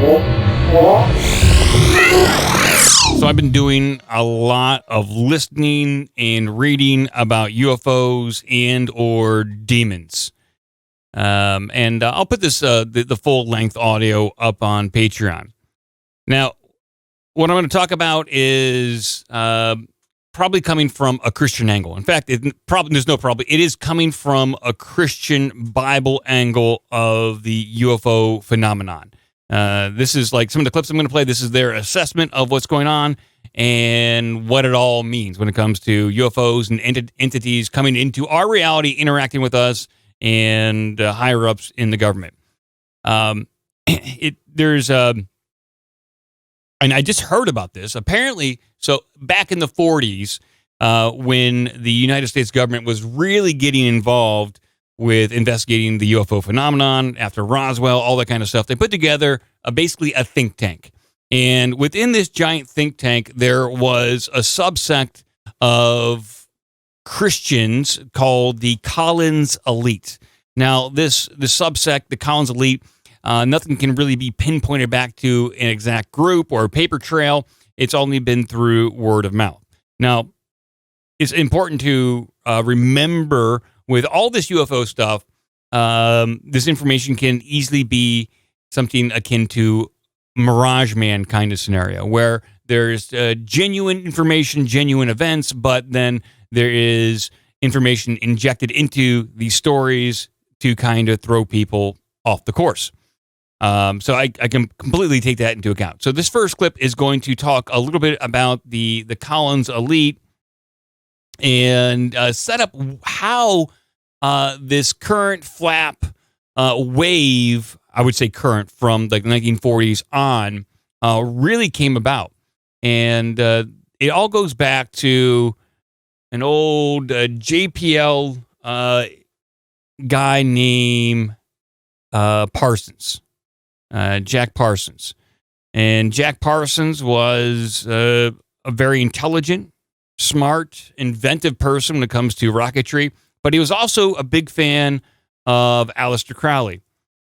So I've been doing a lot of listening and reading about UFOs and or demons. And I'll put this the full-length audio up on Patreon. Now, what I'm going to talk about is probably coming from a Christian angle. In fact, there's no problem. It is coming from a Christian Bible angle of the UFO phenomenon. This is like some of the clips I'm going to play. This is their assessment of what's going on and what it all means when it comes to UFOs and entities coming into our reality, interacting with us and higher ups in the government. And I just heard about this. Apparently, so back in the 40s, when the United States government was really getting involved with investigating the UFO phenomenon after Roswell, all that kind of stuff, they put together basically a think tank. And within this giant think tank, there was a subsect of Christians called the Collins Elite. Now, the subsect, the Collins Elite, nothing can really be pinpointed back to an exact group or a paper trail. It's only been through word of mouth. Now, it's important to remember with all this UFO stuff, this information can easily be something akin to Mirage Man kind of scenario, where there's genuine information, genuine events, but then there is information injected into these stories to kind of throw people off the course. So I can completely take that into account. So this first clip is going to talk a little bit about the Collins Elite and set up how this current flap wave, I would say current, from like the 1940s on, really came about. And it all goes back to an old JPL guy named Parsons. Jack Parsons. And Jack Parsons was a very intelligent, smart, inventive person when it comes to rocketry, but he was also a big fan of Aleister Crowley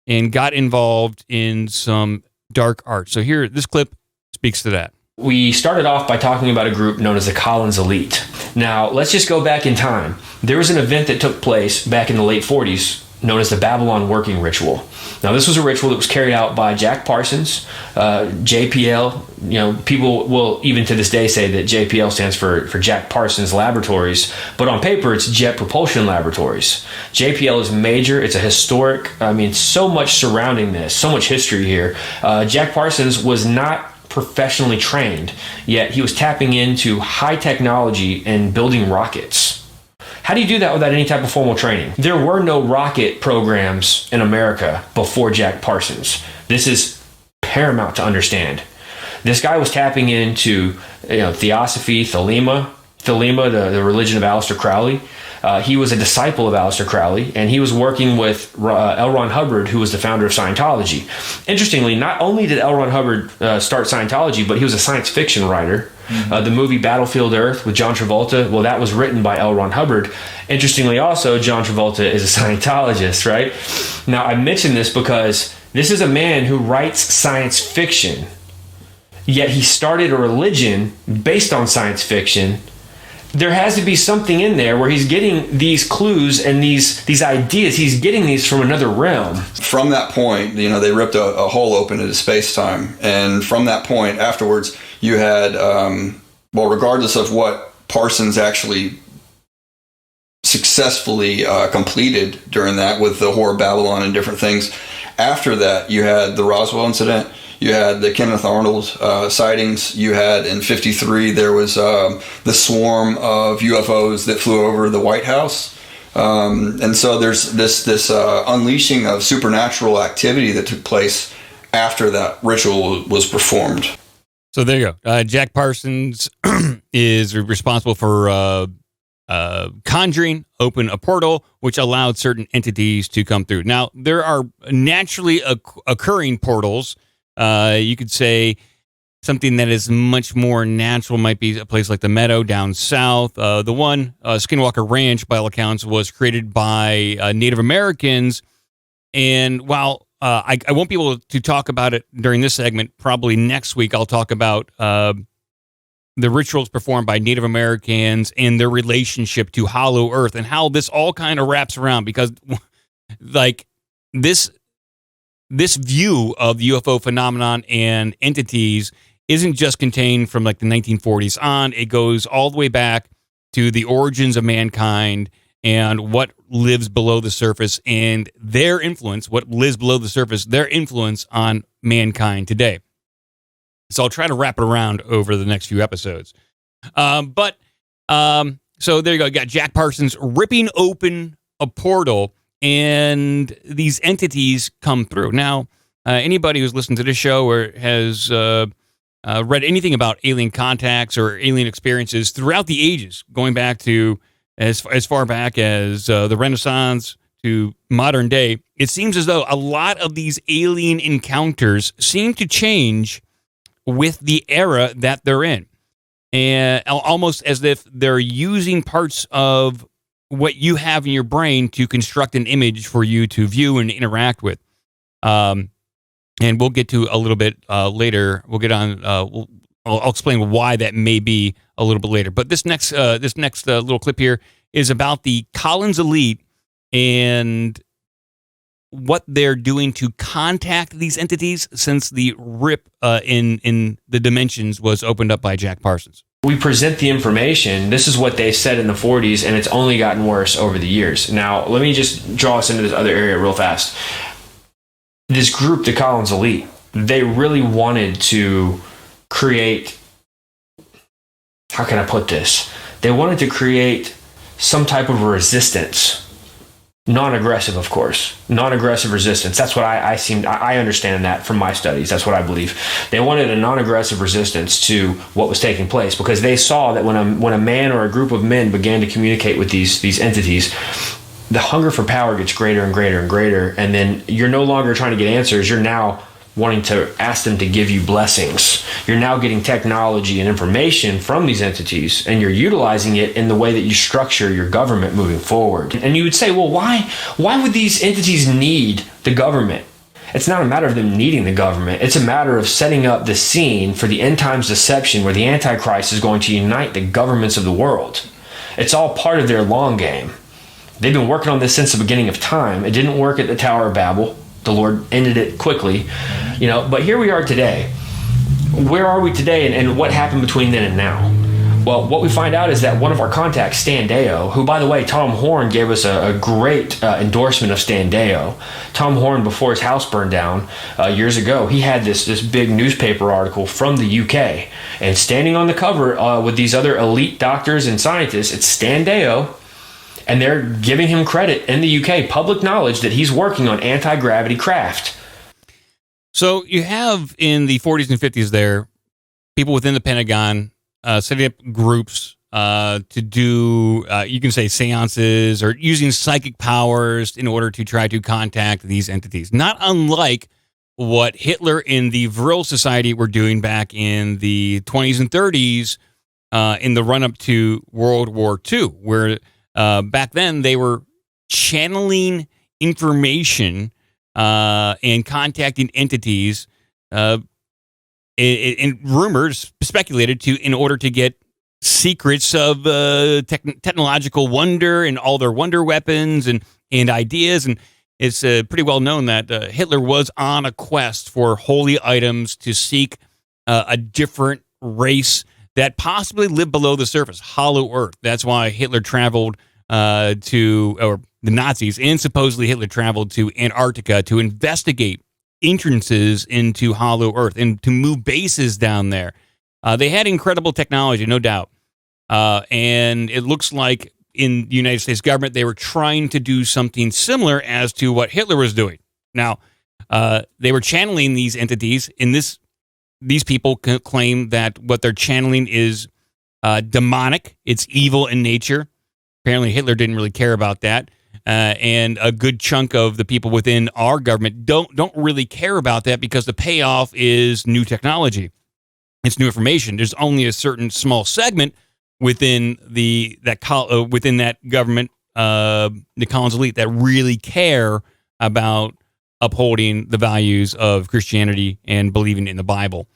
and got involved in some dark art. So here, this clip speaks to that. We started off by talking about a group known as the Collins Elite. Now, let's just go back in time. There was an event that took place back in the late 40s known as the Babylon Working Ritual. Now, this was a ritual that was carried out by Jack Parsons, JPL. You know, people will even to this day say that JPL stands for Jack Parsons Laboratories, but on paper it's Jet Propulsion Laboratories. JPL is major. It's a historic, so much surrounding this, so much history here. Jack Parsons was not professionally trained, yet he was tapping into high technology and building rockets. How do you do that without any type of formal training? There were no rocket programs in America before Jack Parsons. This is paramount to understand. This guy was tapping into theosophy, Thelema, the religion of Aleister Crowley. He was a disciple of Aleister Crowley, and he was working with L. Ron Hubbard, who was the founder of Scientology. Interestingly, not only did L. Ron Hubbard start Scientology, but he was a science fiction writer. The movie Battlefield Earth with John Travolta, well, that was written by L. Ron Hubbard. Interestingly also, John Travolta is a Scientologist, right? Now, I mention this because this is a man who writes science fiction, yet he started a religion based on science fiction. There has to be something in there where he's getting these clues and these ideas. He's getting these from another realm. From that point, they ripped a hole open into space-time. And from that point afterwards, you had, regardless of what Parsons actually successfully completed during that with the Whore of Babylon and different things, after that, you had the Roswell incident. You had the Kenneth Arnold sightings. You had in '53 there was the swarm of UFOs that flew over the White House, and so there's this unleashing of supernatural activity that took place after that ritual was performed. So there you go. Jack Parsons is responsible for conjuring open a portal, which allowed certain entities to come through. Now there are naturally occurring portals. You could say something that is much more natural might be a place like the Meadow down south. The one, Skinwalker Ranch, by all accounts, was created by Native Americans. And while I won't be able to talk about it during this segment. Probably next week I'll talk about the rituals performed by Native Americans and their relationship to Hollow Earth and how this all kind of wraps around, because like this view of the UFO phenomenon and entities isn't just contained from like the 1940s on. It goes all the way back to the origins of mankind and what lives below the surface and their influence, what lives below the surface, their influence on mankind today. So I'll try to wrap it around over the next few episodes. So there you go. You got Jack Parsons ripping open a portal, and these entities come through. Now, anybody who's listened to this show or has read anything about alien contacts or alien experiences throughout the ages, going back to as far back as the Renaissance to modern day, it seems as though a lot of these alien encounters seem to change with the era that they're in, and almost as if they're using parts of what you have in your brain to construct an image for you to view and interact with. And we'll get to a little bit later. We'll get on. I'll explain why that may be a little bit later. But this next little clip here is about the Collins Elite and what they're doing to contact these entities since the rip in the dimensions was opened up by Jack Parsons. We present the information. This is what they said in the 40s, and it's only gotten worse over the years. Now, let me just draw us into this other area real fast. This group, the Collins Elite, they really wanted to create, how can I put this? They wanted to create some type of resistance. Non-aggressive, of course. Non-aggressive resistance. That's what I understand that from my studies. That's what I believe. They wanted a non-aggressive resistance to what was taking place, because they saw that when a man or a group of men began to communicate with these entities, the hunger for power gets greater and greater and greater, and then you're no longer trying to get answers. You're now wanting to ask them to give you blessings. You're now getting technology and information from these entities, and you're utilizing it in the way that you structure your government moving forward. And you would say, well, why would these entities need the government? It's not a matter of them needing the government. It's a matter of setting up the scene for the end times deception, where the Antichrist is going to unite the governments of the world. It's all part of their long game. They've been working on this since the beginning of time. It didn't work at the Tower of Babel. The Lord ended it quickly, but here we are today. Where are we today, and what happened between then and now? Well, what we find out is that one of our contacts, Stan Deo, who, by the way, Tom Horn gave us a great endorsement of Stan Deo. Tom Horn, before his house burned down years ago, he had this big newspaper article from the UK, and standing on the cover with these other elite doctors and scientists, it's Stan Deo. And they're giving him credit in the UK, public knowledge, that he's working on anti-gravity craft. So you have in the 40s and 50s there, people within the Pentagon setting up groups to do, you can say, seances or using psychic powers in order to try to contact these entities. Not unlike what Hitler and the Vril Society were doing back in the 20s and 30s in the run-up to World War II, where back then they were channeling information and contacting entities and rumors speculated in order to get secrets of technological wonder and all their wonder weapons and ideas. And it's pretty well known that Hitler was on a quest for holy items to seek a different race that possibly lived below the surface, Hollow Earth. That's why Hitler traveled or the Nazis, and supposedly Hitler traveled to Antarctica to investigate entrances into Hollow Earth and to move bases down there. They had incredible technology, no doubt. And it looks like in the United States government, they were trying to do something similar as to what Hitler was doing. Now, they were channeling these entities. These people claim that what they're channeling is demonic. It's evil in nature. Apparently, Hitler didn't really care about that. And a good chunk of the people within our government don't really care about that, because the payoff is new technology. It's new information. There's only a certain small segment within that government, the Collins Elite, that really care about upholding the values of Christianity and believing in the Bible.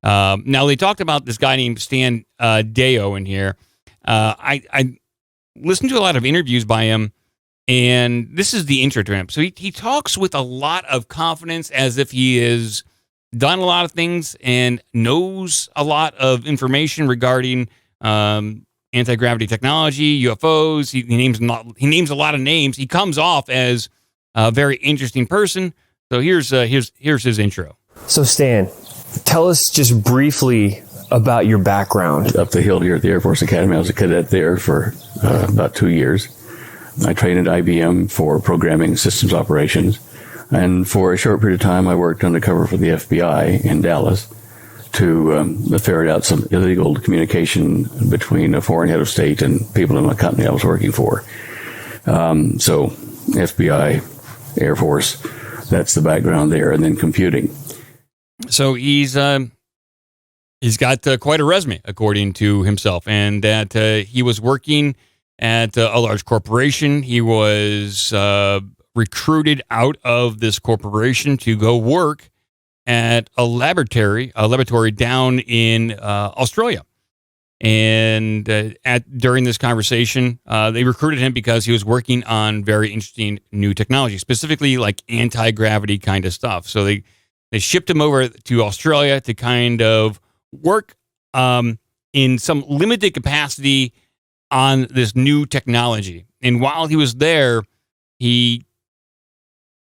Now, they talked about this guy named Stan Deo in here. I listened to a lot of interviews by him, and this is the intro to him. So he talks with a lot of confidence as if he has done a lot of things and knows a lot of information regarding anti-gravity technology, UFOs. He names a lot of names. He comes off as a very interesting person. So here's his intro. So Stan, tell us just briefly about your background. Up the hill here at the Air Force Academy, I was a cadet there for about 2 years. I trained at IBM for programming systems operations. And for a short period of time, I worked undercover for the FBI in Dallas to ferret out some illegal communication between a foreign head of state and people in the company I was working for. So FBI, Air Force, that's the background there, and then computing. So he's got quite a resume, according to himself, and that he was working at a large corporation. He was recruited out of this corporation to go work at a laboratory down in Australia. And during this conversation, they recruited him because he was working on very interesting new technology, specifically like anti-gravity kind of stuff. So they shipped him over to Australia to kind of work in some limited capacity on this new technology. And while he was there, he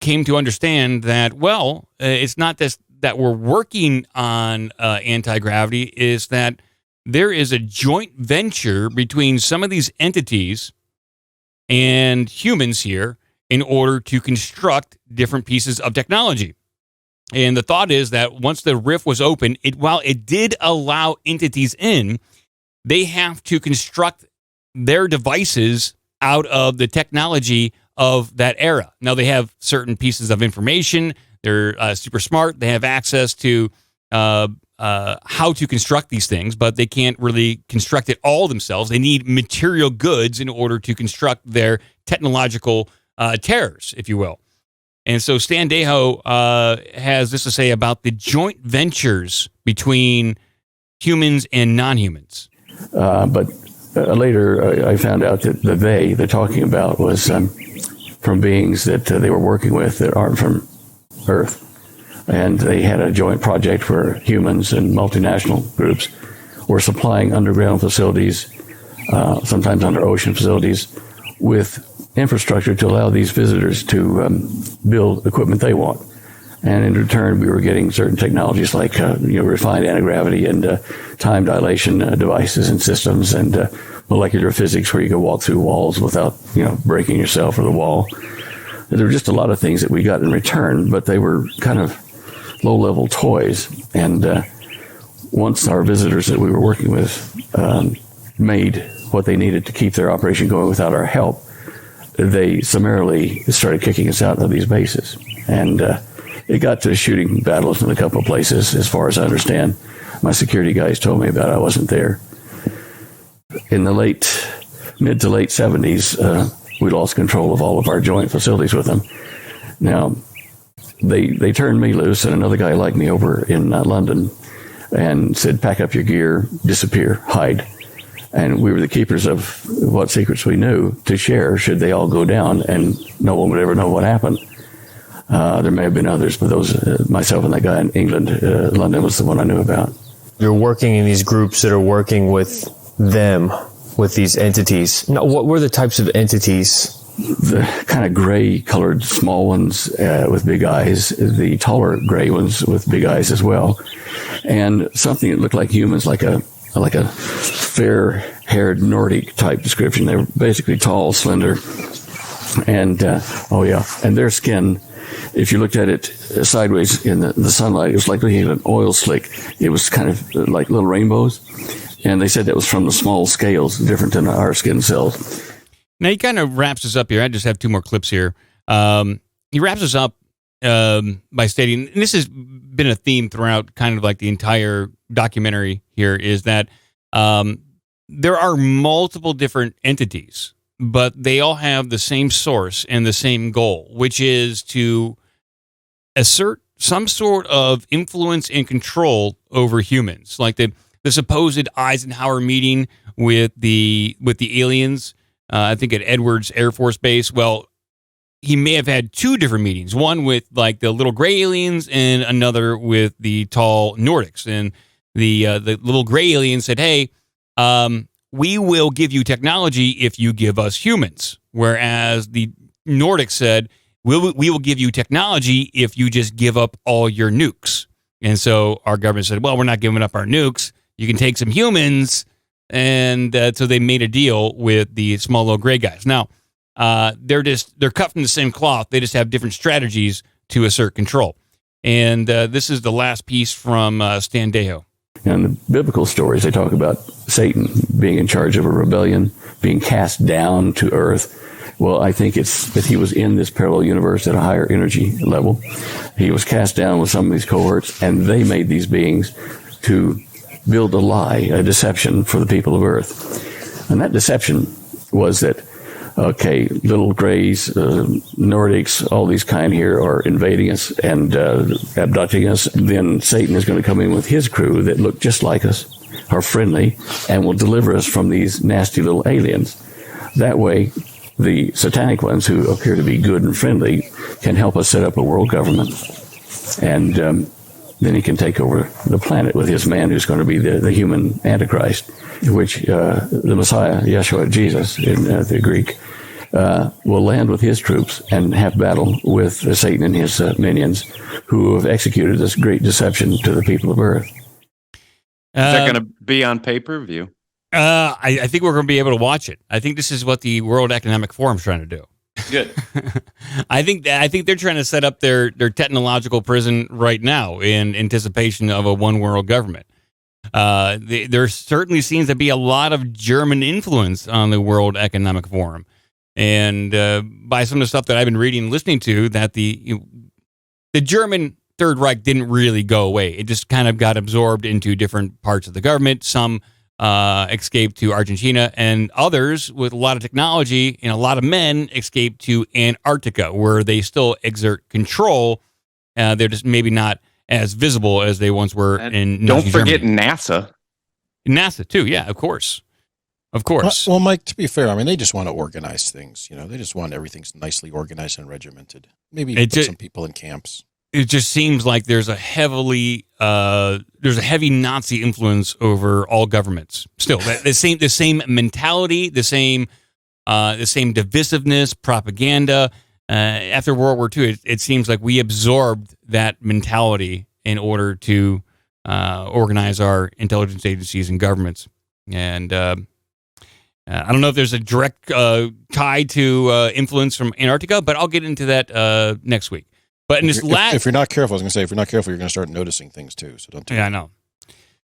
came to understand that, it's not this, that we're working on anti-gravity, is that there is a joint venture between some of these entities and humans here in order to construct different pieces of technology. And the thought is that once the rift was open, while it did allow entities in, they have to construct their devices out of the technology of that era. Now, they have certain pieces of information. They're super smart. They have access to how to construct these things, but they can't really construct it all themselves. They need material goods in order to construct their technological terrors, if you will. And so Stan Deo has this to say about the joint ventures between humans and non-humans. But later I found out that they're talking about was from beings that they were working with that aren't from Earth. And they had a joint project where humans and multinational groups were supplying underground facilities, sometimes under ocean facilities, with infrastructure to allow these visitors to build equipment they want. And in return, we were getting certain technologies like refined anti-gravity and time dilation devices and systems, and molecular physics where you could walk through walls without breaking yourself or the wall. There were just a lot of things that we got in return, but they were kind of low-level toys. And once our visitors that we were working with made what they needed to keep their operation going without our help, they summarily started kicking us out of these bases. And it got to shooting battles in a couple of places, as far as I understand. My security guys told me about it. I wasn't there. In the mid to late 70s, we lost control of all of our joint facilities with them. Now, they turned me loose and another guy like me over in London and said, pack up your gear, disappear, hide. And we were the keepers of what secrets we knew to share should they all go down, and no one would ever know what happened. There may have been others, but those, myself and that guy in England, London was the one I knew about. You're working in these groups that are working with them, with these entities. Now, what were the types of entities? The kind of gray-colored small ones with big eyes, the taller gray ones with big eyes as well, and something that looked like humans, like a fair-haired Nordic type description. They were basically tall, slender, and and their skin, if you looked at it sideways in the sunlight, it was like looking at an oil slick. It was kind of like little rainbows, and they said that was from the small scales, different than our skin cells. Now, he kind of wraps us up here. I just have two more clips here. He wraps us up by stating, and this has been a theme throughout kind of like the entire documentary here, is that there are multiple different entities, but they all have the same source and the same goal, which is to assert some sort of influence and control over humans, like the supposed Eisenhower meeting with the aliens. I think at Edwards Air Force Base. Well, he may have had two different meetings, one with like the little gray aliens and another with the tall Nordics. And the little gray alien said, hey, we will give you technology if you give us humans. Whereas the Nordics said, we will give you technology if you just give up all your nukes. And so our government said, well, we're not giving up our nukes. You can take some humans. And so they made a deal with the small little gray guys. Now, they're cut from the same cloth. They just have different strategies to assert control. And this is the last piece from Stan Deo. In the biblical stories, they talk about Satan being in charge of a rebellion, being cast down to earth. Well, I think it's that he was in this parallel universe at a higher energy level. He was cast down with some of these cohorts, and they made these beings to build a lie, a deception for the people of earth. And that deception was that, okay, little grays, Nordics, all these kind here are invading us and abducting us. Then Satan is going to come in with his crew that look just like us, are friendly, and will deliver us from these nasty little aliens. That way, the satanic ones who appear to be good and friendly can help us set up a world government. And then he can take over the planet with his man who's going to be the human Antichrist, which the Messiah, Yeshua, Jesus in the Greek, will land with his troops and have battle with Satan and his minions who have executed this great deception to the people of Earth. Is that going to be on pay-per-view? I think we're going to be able to watch it. I think this is what the World Economic Forum's trying to do. Good. I think they're trying to set up their technological prison right now in anticipation of a one world government. There certainly seems to be a lot of German influence on the World Economic Forum, and by some of the stuff that I've been reading and listening to, that the German Third Reich didn't really go away. It just kind of got absorbed into different parts of the government. Some escaped to Argentina, and others with a lot of technology and a lot of men escaped to Antarctica, where they still exert control. They're just maybe not as visible as they once were in Nazi Don't forget Germany. NASA. NASA too, yeah, of course. Well, Mike, to be fair, I mean, they just want to organize things. You know, they just want everything nicely organized and regimented. Maybe put some people in camps. It just seems like there's a heavy Nazi influence over all governments. Still, the same mentality, the same divisiveness, propaganda. After World War II, it seems like we absorbed that mentality in order to organize our intelligence agencies and governments. And I don't know if there's a direct tie to influence from Antarctica, but I'll get into that next week. But in this if you're not careful, I was going to say, if you're not careful, you're going to start noticing things too. So don't. Yeah, I know.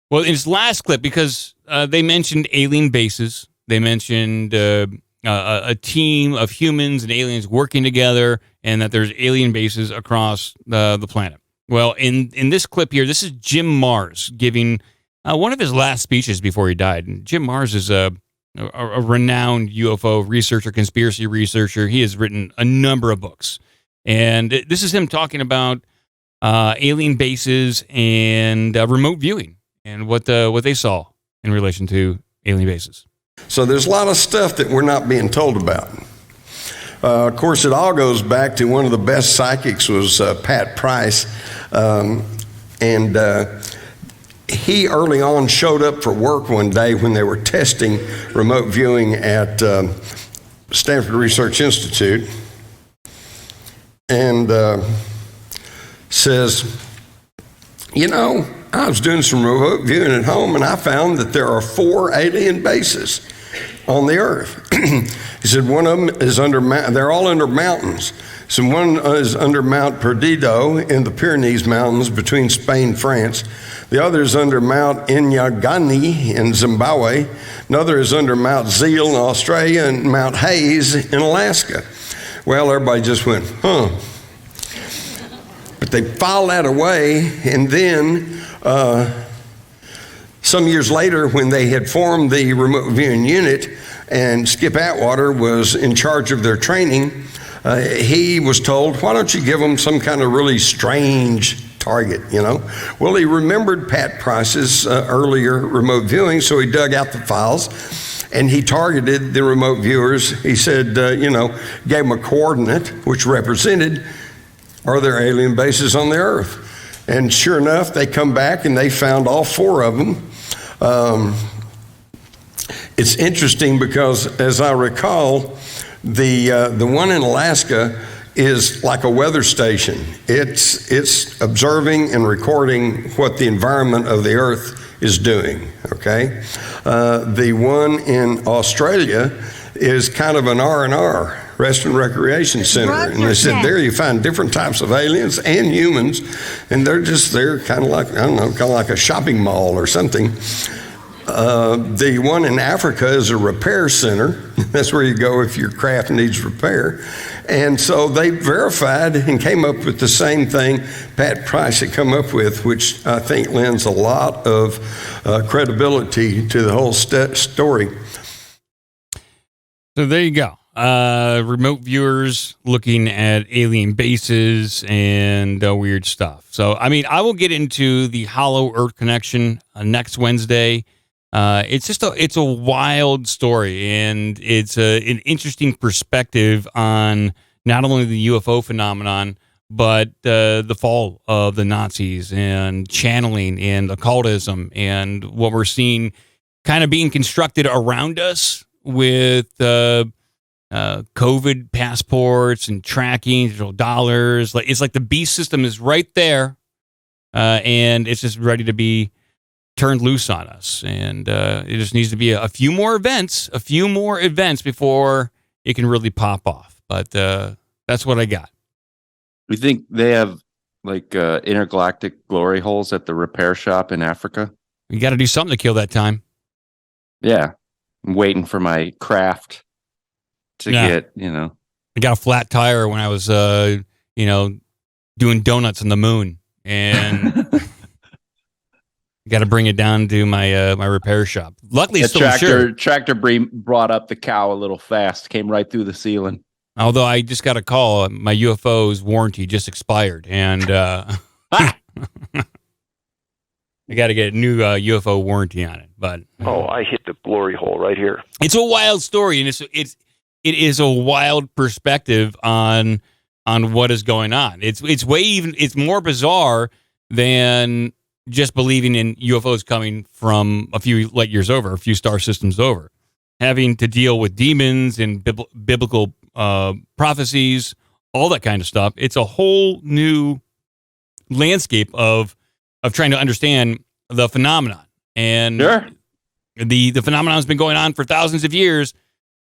Well, in this last clip, because they mentioned alien bases, they mentioned a team of humans and aliens working together, and that there's alien bases across the planet. Well, in this clip here, this is Jim Marrs giving one of his last speeches before he died. And Jim Marrs is a renowned UFO researcher, conspiracy researcher. He has written a number of books. And this is him talking about alien bases and remote viewing and what they saw in relation to alien bases. So there's a lot of stuff that we're not being told about. Of course, it all goes back to one of the best psychics was Pat Price. And he early on showed up for work one day when they were testing remote viewing at Stanford Research Institute. And says, you know, I was doing some remote viewing at home and I found that there are 4 alien bases on the Earth. He said one of them is they're all under mountains. So one is under Mount Perdido in the Pyrenees Mountains between Spain and France. The other is under Mount Inyagani in Zimbabwe. Another is under Mount Zeal in Australia and Mount Hayes in Alaska. Well, everybody just went, huh. But they filed that away, and then some years later, when they had formed the remote viewing unit, and Skip Atwater was in charge of their training, he was told, why don't you give them some kind of really strange target, you know? Well, he remembered Pat Price's earlier remote viewing, so he dug out the files and he targeted the remote viewers. He said, gave them a coordinate which represented, are there alien bases on the Earth? And sure enough, they come back and they found all 4 of them. It's interesting because, as I recall, the one in Alaska is like a weather station. It's observing and recording what the environment of the Earth is doing, okay? The one in Australia is kind of an R&R, Rest and Recreation Center. And they said there you find different types of aliens and humans, and they're kind of like, I don't know, kind of like a shopping mall or something. The one in Africa is a repair center. That's where you go if your craft needs repair. And so they verified and came up with the same thing Pat Price had come up with, which I think lends a lot of credibility to the whole story. So there you go. Remote viewers looking at alien bases and weird stuff. So, I mean, I will get into the Hollow Earth connection next Wednesday. It's a wild story, and it's an interesting perspective on not only the UFO phenomenon, but the fall of the Nazis and channeling and occultism and what we're seeing kind of being constructed around us with COVID passports and tracking, digital dollars. It's like the beast system is right there, and it's just ready to be turned loose on us. And it just needs to be a few more events before it can really pop off. But that's what I got. We think they have like intergalactic glory holes at the repair shop in Africa. You got to do something to kill that time. Yeah. I'm waiting for my craft to get, I got a flat tire when I was, doing donuts on the moon, and got to bring it down to my my repair shop. Luckily, it's still tractor brought up the cow a little fast, came right through the ceiling. Although I just got a call, my UFO's warranty just expired, and I got to get a new UFO warranty on it. But I hit the glory hole right here. It's a wild story, and it is a wild perspective on what is going on. It's more bizarre than just believing in UFOs coming from a few light years over, a few star systems over, having to deal with demons and biblical prophecies, all that kind of stuff. It's a whole new landscape of trying to understand the phenomenon. And sure. The phenomenon has been going on for thousands of years.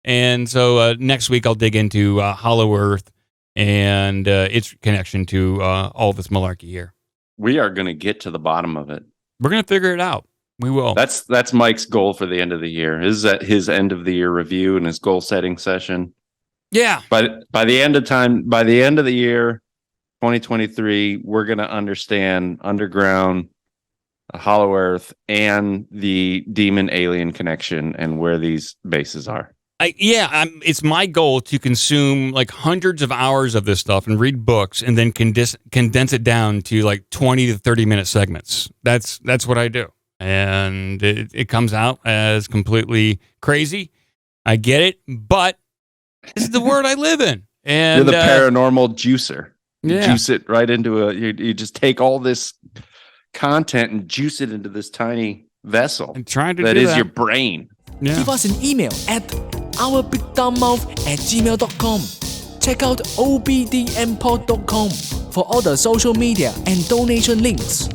And so next week I'll dig into Hollow Earth and its connection to all this malarkey here. We are going to get to the bottom of it. We're going to figure it out. We will. That's Mike's goal for the end of the year. Is that his end of the year review and his goal setting session? Yeah. By the end of the year, 2023, we're going to understand underground, Hollow Earth, and the demon alien connection and where these bases are. It's my goal to consume like hundreds of hours of this stuff and read books and then condense it down to like 20 to 30 minute segments. That's what I do. And it comes out as completely crazy. I get it, but this is the world I live in. And you're the paranormal juicer. You Yeah. juice it right into you just take all this content and juice it into this tiny vessel. I'm trying to that do is that. your brain. Yeah. Give us an email at ourbigdumbmouth@gmail.com. Check out obdmpod.com for all the social media and donation links.